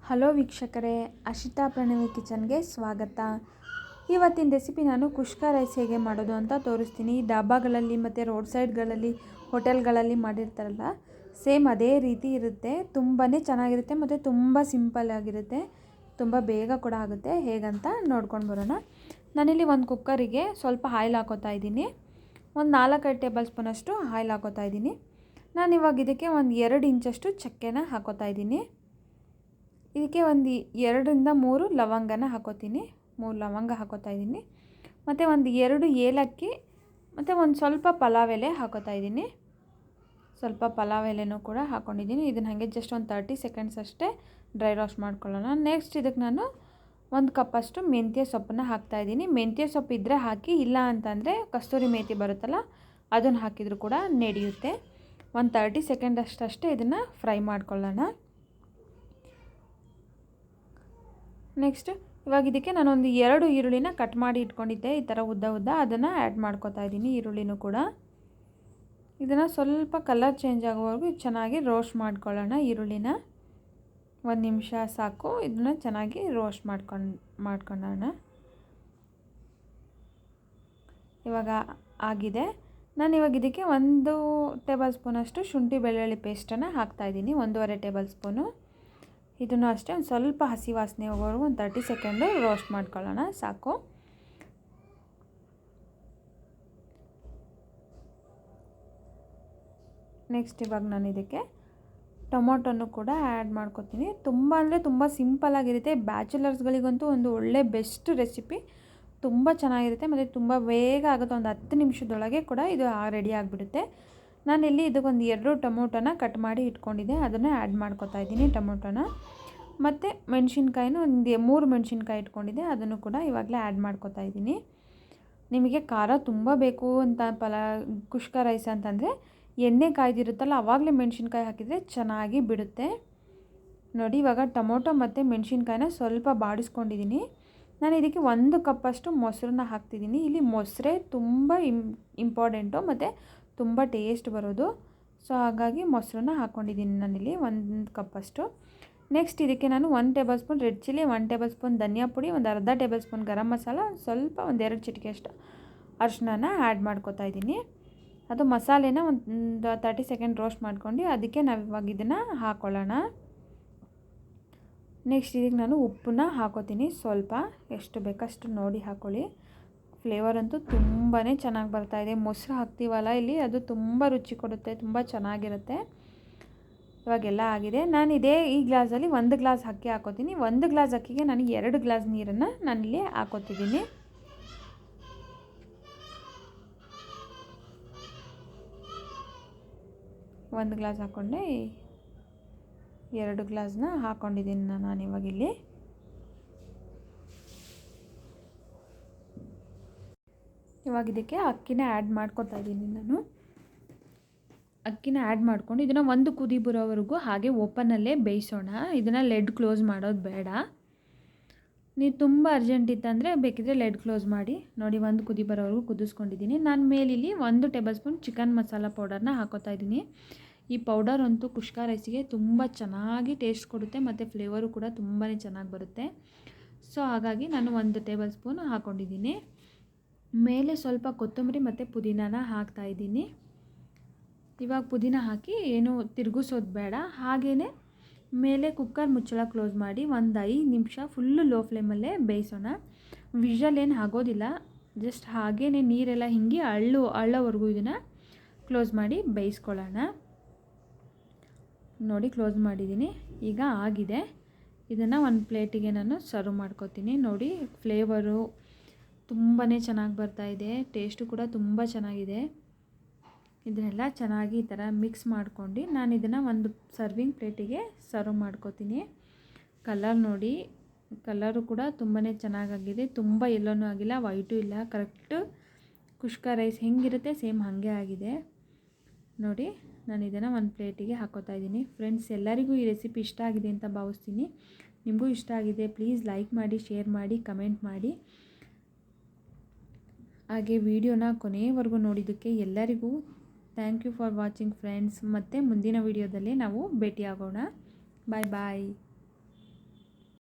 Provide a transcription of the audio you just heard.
Hello ವೀಕ್ಷಕರೇ, ಹರ್ಷಿತಾ ಪ್ರಣವಿ ಕಿಚನ್ಗೆ ಸ್ವಾಗತ. ಇವತ್ತಿನ ರೆಸಿಪಿ ನಾನು ಕುಷ್ಕ ರೈಸ್ ಹೇಗೆ ಮಾಡೋದು ಅಂತ ತೋರಿಸ್ತೀನಿ. ಡಾಬಾಗಳಲ್ಲಿ ಮತ್ತು ರೋಡ್ ಸೈಡ್ಗಳಲ್ಲಿ ಹೋಟೆಲ್ಗಳಲ್ಲಿ ಮಾಡಿರ್ತಾರಲ್ಲ, ಸೇಮ್ ಅದೇ ರೀತಿ ಇರುತ್ತೆ. ತುಂಬಾ ಚೆನ್ನಾಗಿರುತ್ತೆ ಮತ್ತು ತುಂಬ ಸಿಂಪಲ್ ಆಗಿರುತ್ತೆ. ತುಂಬ ಬೇಗ ಕೂಡ ಆಗುತ್ತೆ. ಹೇಗಂತ ನೋಡ್ಕೊಂಡು ಬರೋಣ. ನಾನಿಲ್ಲಿ ಒಂದು ಕುಕ್ಕರಿಗೆ ಸ್ವಲ್ಪ ಆಯಿಲ್ ಹಾಕೋತಾ ಇದ್ದೀನಿ. ಒಂದು 4-5 ಟೇಬಲ್ ಸ್ಪೂನಷ್ಟು ಆಯಿಲ್ ಹಾಕೋತಾ ಇದ್ದೀನಿ. ನಾನಿವಾಗ ಇದಕ್ಕೆ ಒಂದು 2 ಇಂಚಷ್ಟು ಚಕ್ಕೆನ ಹಾಕೋತಾ ಇದ್ದೀನಿ. ಇದಕ್ಕೆ ಒಂದು 2ರಿಂದ 3 ಲವಂಗನ ಹಾಕೋತೀನಿ. 3 ಲವಂಗ ಹಾಕೋತಾ ಇದ್ದೀನಿ. ಮತ್ತು ಒಂದು 2 ಏಲಕ್ಕಿ ಮತ್ತು ಒಂದು ಸ್ವಲ್ಪ ಪಲಾವ್ ಎಲೆ ಹಾಕೋತಾ ಇದ್ದೀನಿ. ಸ್ವಲ್ಪ ಪಲಾವ್ ಎಲೆನೂ ಕೂಡ ಹಾಕ್ಕೊಂಡಿದ್ದೀನಿ. ಇದನ್ನು ಹಾಗೆ ಜಸ್ಟ್ ಒಂದು 30 ಸೆಕೆಂಡ್ಸ್ ಅಷ್ಟೇ ಡ್ರೈ ರೋಸ್ಟ್ ಮಾಡ್ಕೊಳ್ಳೋಣ. ನೆಕ್ಸ್ಟ್ ಇದಕ್ಕೆ ನಾನು 1 ಕಪ್ಪಷ್ಟು ಮೆಂತ್ಯ ಸೊಪ್ಪನ್ನ ಹಾಕ್ತಾಯಿದ್ದೀನಿ. ಮೆಂತ್ಯ ಸೊಪ್ಪು ಇದ್ದರೆ ಹಾಕಿ, ಇಲ್ಲ ಅಂತಂದರೆ ಕಸ್ತೂರಿ ಮೇಥಿ ಬರುತ್ತಲ್ಲ, ಅದನ್ನು ಹಾಕಿದರೂ ಕೂಡ ನಡೆಯುತ್ತೆ. ಒಂದು 30 ಸೆಕೆಂಡ್ ಅಷ್ಟೇ ಇದನ್ನು ಫ್ರೈ ಮಾಡ್ಕೊಳ್ಳೋಣ. ನೆಕ್ಸ್ಟ್ ಇವಾಗ ಇದಕ್ಕೆ ನಾನೊಂದು 2 ಈರುಳ್ಳಿನ ಕಟ್ ಮಾಡಿ ಇಟ್ಕೊಂಡಿದ್ದೆ, ಈ ಥರ ಉದ್ದ ಅದನ್ನು ಆ್ಯಡ್ ಮಾಡ್ಕೊತಾ ಇದ್ದೀನಿ. ಈರುಳ್ಳಿನೂ ಕೂಡ ಇದನ್ನು ಸ್ವಲ್ಪ ಕಲರ್ ಚೇಂಜ್ ಆಗೋವರೆಗೂ ಚೆನ್ನಾಗಿ ರೋಸ್ಟ್ ಮಾಡ್ಕೊಳ್ಳೋಣ. ಈರುಳ್ಳಿನ 1 ನಿಮಿಷ ಸಾಕು. ಇದನ್ನು ಚೆನ್ನಾಗಿ ರೋಸ್ಟ್ ಮಾಡ್ಕೊಳ್ಳೋಣ. ಇವಾಗ ಆಗಿದೆ. ನಾನಿವಾಗ ಇದಕ್ಕೆ 1 ಟೇಬಲ್ ಸ್ಪೂನಷ್ಟು ಶುಂಠಿ ಬೆಳ್ಳುಳ್ಳಿ ಪೇಸ್ಟನ್ನು ಹಾಕ್ತಾಯಿದ್ದೀನಿ. 1.5 ಟೇಬಲ್ ಸ್ಪೂನು. ಇದನ್ನು ಅಷ್ಟೇ ಒಂದು ಸ್ವಲ್ಪ ಹಸಿ ವಾಸನೆ ಹೋಗೋವರೆಗೂ ಒಂದು 30 ಸೆಕೆಂಡು ರೋಸ್ಟ್ ಮಾಡ್ಕೊಳ್ಳೋಣ, ಸಾಕು. ನೆಕ್ಸ್ಟ್ ಇವಾಗ ನಾನು ಇದಕ್ಕೆ ಟೊಮೊಟೊನು ಕೂಡ ಆ್ಯಡ್ ಮಾಡ್ಕೊತೀನಿ. ತುಂಬ ಅಂದರೆ ತುಂಬ ಸಿಂಪಲ್ಲಾಗಿರುತ್ತೆ. ಬ್ಯಾಚುಲರ್ಸ್ಗಳಿಗಂತೂ ಒಂದು ಒಳ್ಳೆ ಬೆಸ್ಟ್ ರೆಸಿಪಿ. ತುಂಬ ಚೆನ್ನಾಗಿರುತ್ತೆ ಮತ್ತು ತುಂಬ ಬೇಗ ಆಗುತ್ತೆ. ಒಂದು 10 ನಿಮಿಷದೊಳಗೆ ಕೂಡ ಇದು ರೆಡಿ ಆಗಿಬಿಡುತ್ತೆ. ನಾನಿಲ್ಲಿ ಇದಕ್ಕೊಂದು 2 ಟೊಮೊಟೊನ ಕಟ್ ಮಾಡಿ ಇಟ್ಕೊಂಡಿದ್ದೆ, ಅದನ್ನು ಆ್ಯಡ್ ಮಾಡ್ಕೊತಾ ಇದ್ದೀನಿ. ಟೊಮೊಟೊನ ಮತ್ತು ಮೆಣಸಿನ್ಕಾಯಿನೂ ಒಂದು 3 ಮೆಣಸಿನ್ಕಾಯಿ ಇಟ್ಕೊಂಡಿದ್ದೆ, ಅದನ್ನು ಕೂಡ ಇವಾಗಲೇ ಆ್ಯಡ್ ಮಾಡ್ಕೊತಾ ಇದ್ದೀನಿ. ನಿಮಗೆ ಖಾರ ತುಂಬ ಬೇಕು ಅಂತ ಕುಷ್ಕ ರೈಸ್ ಅಂತಂದರೆ ಎಣ್ಣೆ ಕಾಯ್ದಿರುತ್ತಲ್ಲ, ಆವಾಗಲೇ ಮೆಣಸಿನ್ಕಾಯಿ ಹಾಕಿದರೆ ಚೆನ್ನಾಗಿ ಬಿಡುತ್ತೆ. ನೋಡಿ, ಇವಾಗ ಟೊಮೊಟೊ ಮತ್ತು ಮೆಣಸಿನ್ಕಾಯಿನ ಸ್ವಲ್ಪ ಬಾಡಿಸ್ಕೊಂಡಿದ್ದೀನಿ. ನಾನು ಇದಕ್ಕೆ 1 ಕಪ್ಪಷ್ಟು ಮೊಸರನ್ನ ಹಾಕ್ತಿದ್ದೀನಿ. ಇಲ್ಲಿ ಮೊಸರೇ ತುಂಬ ಇಂಪಾರ್ಟೆಂಟು ಮತ್ತು ತುಂಬ ಟೇಸ್ಟ್ ಬರೋದು. ಸೊ ಹಾಗಾಗಿ ಮೊಸರನ್ನ ಹಾಕ್ಕೊಂಡಿದ್ದೀನಿ ನಾನಿಲ್ಲಿ 1 ಕಪ್ಪಷ್ಟು. ನೆಕ್ಸ್ಟ್ ಇದಕ್ಕೆ ನಾನು 1 tablespoon red chilli, 1 tablespoon ಧನಿಯಾ ಪುಡಿ, ಒಂದು ಅರ್ಧ ಟೇಬಲ್ ಸ್ಪೂನ್ ಗರಂ ಮಸಾಲ, ಸ್ವಲ್ಪ 1-2 ಚಿಟಿಕೆಯಷ್ಟು ಅರಿಶಿನ ಆ್ಯಡ್ ಮಾಡ್ಕೊತಾ ಇದ್ದೀನಿ. ಅದು ಮಸಾಲೆನ ಒಂದು 30 ಸೆಕೆಂಡ್ ರೋಸ್ಟ್ ಮಾಡ್ಕೊಂಡು ಅದಕ್ಕೆ ನಾವು ಇವಾಗ ಇದನ್ನು ಹಾಕ್ಕೊಳ್ಳೋಣ. ನೆಕ್ಸ್ಟ್ ಇದಕ್ಕೆ ನಾನು ಉಪ್ಪನ್ನ ಹಾಕೋತೀನಿ. ಸ್ವಲ್ಪ ಎಷ್ಟು ಬೇಕಷ್ಟು ನೋಡಿ ಹಾಕ್ಕೊಳ್ಳಿ. ಫ್ಲೇವರ್ ಅಂತೂ ತುಂಬಾ ಚೆನ್ನಾಗಿ ಬರ್ತಾಯಿದೆ. ಮೊಸರು ಹಾಕ್ತೀವಲ್ಲ ಇಲ್ಲಿ, ಅದು ತುಂಬ ರುಚಿ ಕೊಡುತ್ತೆ, ತುಂಬ ಚೆನ್ನಾಗಿರುತ್ತೆ. ಇವಾಗೆಲ್ಲ ಆಗಿದೆ. ನಾನು ಈ ಗ್ಲಾಸಲ್ಲಿ 1 ಗ್ಲಾಸ್ ಅಕ್ಕಿ ಹಾಕೋತೀನಿ. 1 ಗ್ಲಾಸ್ ಅಕ್ಕಿಗೆ ನಾನು 2 ಗ್ಲಾಸ್ ನೀರನ್ನು ನಾನಿಲ್ಲಿ ಹಾಕೋತಿದ್ದೀನಿ. ಒಂದು ಗ್ಲಾಸ್ ಹಾಕ್ಕೊಂಡೆ 2 ಗ್ಲಾಸ್ನ ಹಾಕ್ಕೊಂಡಿದ್ದೀನಿ ನಾನು ಇವಾಗಿಲ್ಲಿ. ಇವಾಗ ಇದಕ್ಕೆ ಅಕ್ಕಿನ ಆ್ಯಡ್ ಮಾಡ್ಕೊತಾ ಇದ್ದೀನಿ ನಾನು. ಅಕ್ಕಿನ ಆ್ಯಡ್ ಮಾಡ್ಕೊಂಡು ಇದನ್ನು 1 ಕುದಿ ಬರೋವರೆಗೂ ಹಾಗೆ ಓಪನಲ್ಲೇ ಬೇಯಿಸೋಣ. ಇದನ್ನು ಲೆಡ್ ಕ್ಲೋಸ್ ಮಾಡೋದು ಬೇಡ. ನೀವು ತುಂಬ ಅರ್ಜೆಂಟ್ ಇತ್ತಂದರೆ ಬೇಕಿದ್ರೆ ಲೆಡ್ ಕ್ಲೋಸ್ ಮಾಡಿ. ನೋಡಿ, 1 ಕುದಿ ಬರೋವರೆಗೂ ಕುದಿಸ್ಕೊಂಡಿದ್ದೀನಿ. ನಾನು ಮೇಲಿಲ್ಲಿ 1 ಟೇಬಲ್ ಸ್ಪೂನ್ ಚಿಕನ್ ಮಸಾಲ ಪೌಡರ್ನ ಹಾಕೋತಾ ಇದ್ದೀನಿ. ಈ ಪೌಡರ್ ಅಂತೂ ಕುಷ್ಕ ರೈಸಿಗೆ ತುಂಬ ಚೆನ್ನಾಗಿ ಟೇಸ್ಟ್ ಕೊಡುತ್ತೆ ಮತ್ತು ಫ್ಲೇವರು ಕೂಡ ತುಂಬಾ ಚೆನ್ನಾಗಿ ಬರುತ್ತೆ. ಸೊ ಹಾಗಾಗಿ ನಾನು 1 ಟೇಬಲ್ ಸ್ಪೂನ್ ಹಾಕ್ಕೊಂಡಿದ್ದೀನಿ. ಮೇಲೆ ಸ್ವಲ್ಪ ಕೊತ್ತಂಬರಿ ಮತ್ತು ಪುದೀನಾನ ಹಾಕ್ತಾಯಿದ್ದೀನಿ. ಇವಾಗ ಪುದೀನ ಹಾಕಿ ಏನು ತಿರುಗಿಸೋದು ಬೇಡ. ಹಾಗೇ ಮೇಲೆ ಕುಕ್ಕರ್ ಮುಚ್ಚಳ ಕ್ಲೋಸ್ ಮಾಡಿ ಒಂದು 5 ನಿಮಿಷ ಫುಲ್ಲು ಲೋ ಫ್ಲೇಮಲ್ಲೇ ಬೇಯಿಸೋಣ. ವಿಷಲ್ ಏನು ಆಗೋದಿಲ್ಲ, ಜಸ್ಟ್ ಹಾಗೇ ನೀರೆಲ್ಲ ಹಿಂಗೆ ಅಳ್ಳೋವರೆಗೂ ಇದನ್ನು ಕ್ಲೋಸ್ ಮಾಡಿ ಬೇಯಿಸ್ಕೊಳ್ಳೋಣ. ನೋಡಿ, ಕ್ಲೋಸ್ ಮಾಡಿದ್ದೀನಿ. ಈಗ ಆಗಿದೆ. ಇದನ್ನು ಒಂದು ಪ್ಲೇಟಿಗೆ ನಾನು ಸರ್ವ್ ಮಾಡ್ಕೊತೀನಿ. ನೋಡಿ, ಫ್ಲೇವರು ತುಂಬಾ ಚೆನ್ನಾಗಿ ಬರ್ತಾಯಿದೆ. ಟೇಸ್ಟು ಕೂಡ ತುಂಬ ಚೆನ್ನಾಗಿದೆ. ಇದನ್ನೆಲ್ಲ ಚೆನ್ನಾಗಿ ಈ ಥರ ಮಿಕ್ಸ್ ಮಾಡ್ಕೊಂಡು ನಾನು ಇದನ್ನು ಒಂದು ಸರ್ವಿಂಗ್ ಪ್ಲೇಟಿಗೆ ಸರ್ವ್ ಮಾಡ್ಕೊತೀನಿ. ಕಲರ್ ನೋಡಿ, ಕಲರು ಕೂಡ ತುಂಬಾ ಚೆನ್ನಾಗಾಗಿದೆ. ತುಂಬ ಎಲ್ಲೋನೂ ಆಗಿಲ್ಲ, ವೈಟು ಇಲ್ಲ. ಕರೆಕ್ಟು ಕುಷ್ಕ ರೈಸ್ ಹೆಂಗಿರುತ್ತೆ ಸೇಮ್ ಹಾಗೆ ಆಗಿದೆ. ನೋಡಿ, ನಾನು ಇದನ್ನು ಒಂದು ಪ್ಲೇಟಿಗೆ ಹಾಕೋತಾ ಇದ್ದೀನಿ. ಫ್ರೆಂಡ್ಸ್, ಎಲ್ಲರಿಗೂ ಈ ರೆಸಿಪಿ ಇಷ್ಟ ಆಗಿದೆ ಅಂತ ಭಾವಿಸ್ತೀನಿ. ನಿಮಗೂ ಇಷ್ಟ ಆಗಿದೆ ಪ್ಲೀಸ್ ಲೈಕ್ ಮಾಡಿ, ಶೇರ್ ಮಾಡಿ, ಕಮೆಂಟ್ ಮಾಡಿ. ಹಾಗೆ ವಿಡಿಯೋನ ಕೊನೆಯವರೆಗೂ ನೋಡಿದ್ದಕ್ಕೆ ಎಲ್ಲರಿಗೂ thank you for watching friends. ಮತ್ತು ಮುಂದಿನ ವಿಡಿಯೋದಲ್ಲಿ ನಾವು ಭೇಟಿಯಾಗೋಣ. ಬಾಯ್ ಬಾಯ್.